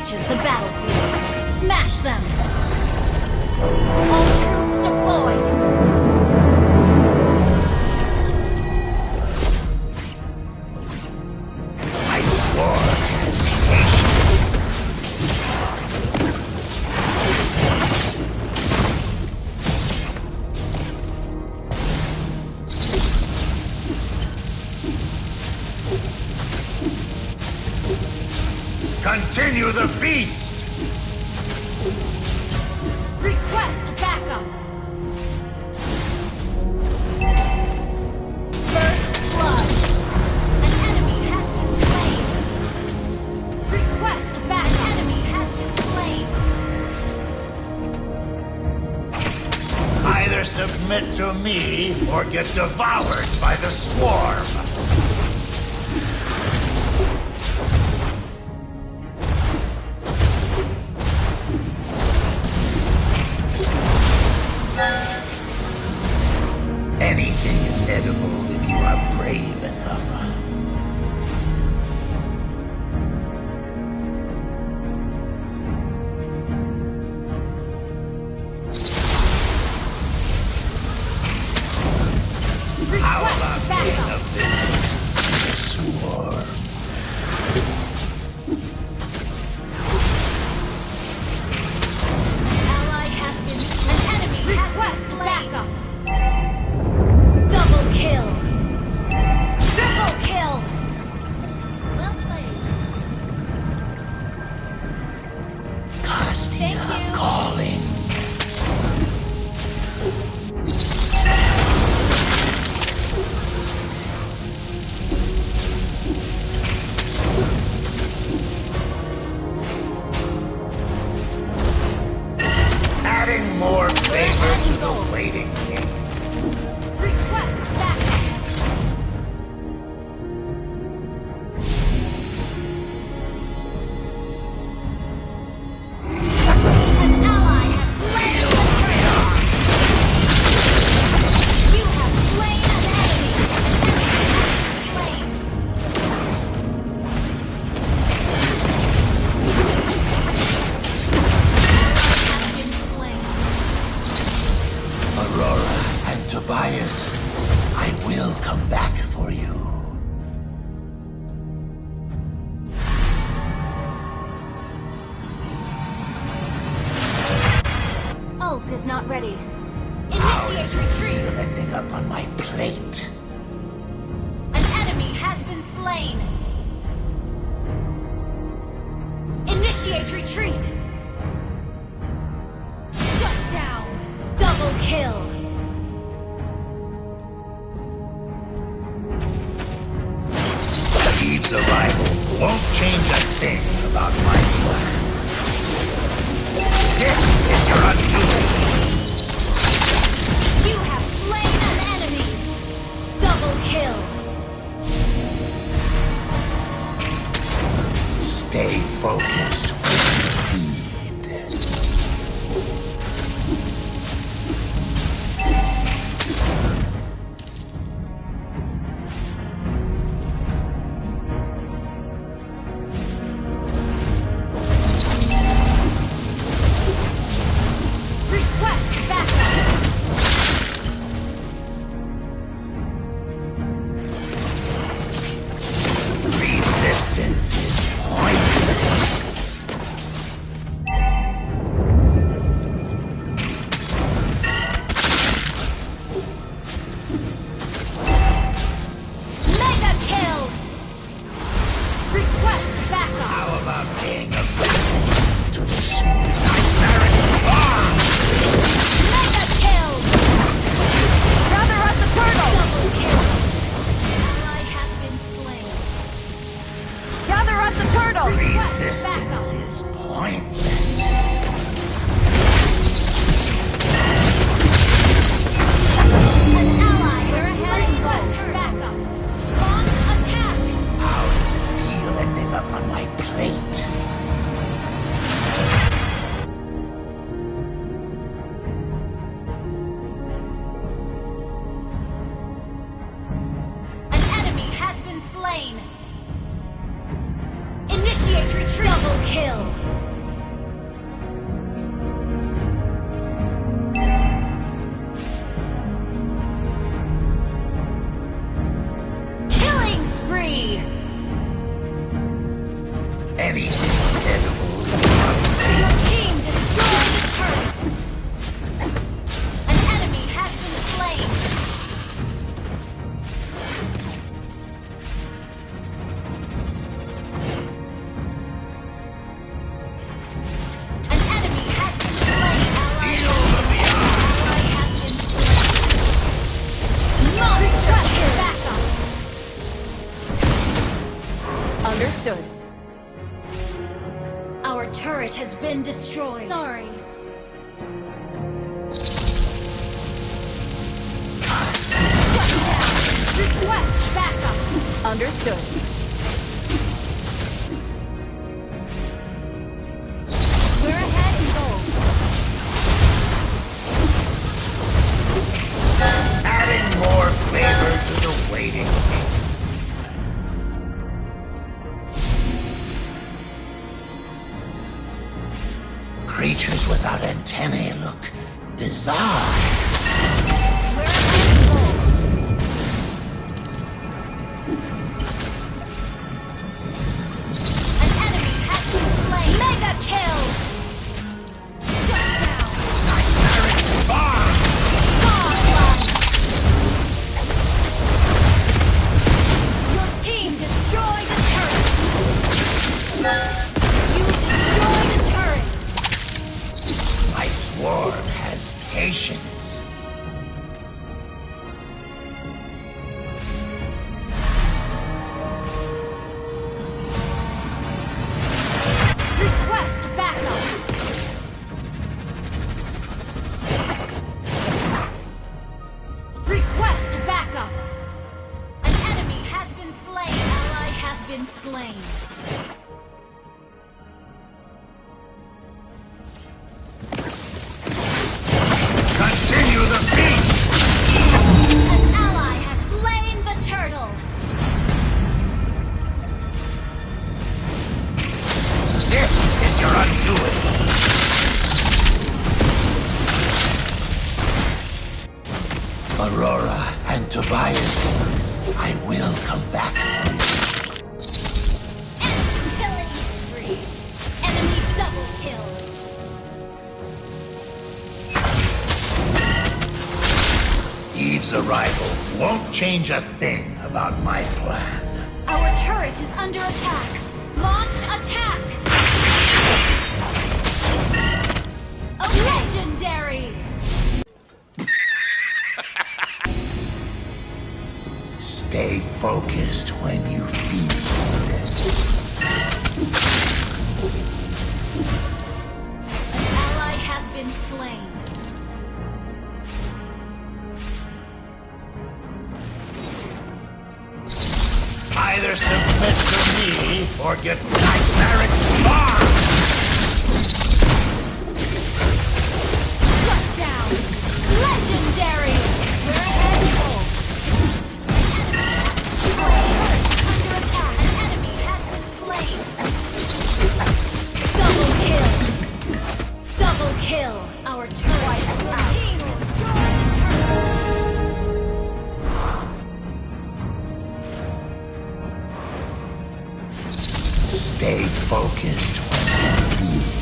reaches the battlefield, smash them! All troops deployed! Continue the feast! Request backup! First blood! An enemy has been slain! Request back! An enemy has been slain! Either submit to me or get devoured by the swarm! Anything is edible if you are brave enough. How about being a bit swarm? Ally has been... An enemy has request backup! Double kill! Triple kill! Well played. Castia calling. Adding more flavor to the waiting game. Request backup! An ally has slain the traitor! You have slain an enemy! An enemy has been slain! Aurora and Tobias, I will come back for you. Ult is not ready. How Initiate does it feel retreat! ending up on my plate? An enemy has been slain! Initiate retreat! Shut down! Double kill! Eve's arrival won't change a thing about my plan. This is your undoing. You have slain an enemy! Double kill! Stay focused when you feed. been destroyed. Sorry. Shut down. Request backup. Understood. We're ahead in gold. Adding more flavor to the waiting game. Creatures without antennae look bizarre. We're ahead in gold. An enemy has been slain. Mega kill. Shut down. Nightmaric Spawn! Godlike. Your team destroyed a turret. You destroyed a turret. My swarm has patience. Request backup. Request backup. An enemy has been slain. Ally has been slain. Continue the feast! An ally has slain the turtle. This is your undoing. Aurora and Tobias, I will come back for you. Enemy killing spree. Enemy double kill. Eve's arrival won't change a thing about my plan. Our turret is under attack. Launch attack. A legendary. Stay focused when you feed. An ally has been slain. Either submit to me or get nightmaric Spawn! Shut down. Legendary. We're ahead in gold. Our turret is under attack. An enemy has been slain. Double kill. Double kill. Our turret has been team destroyed turret. Stay focused when you feed.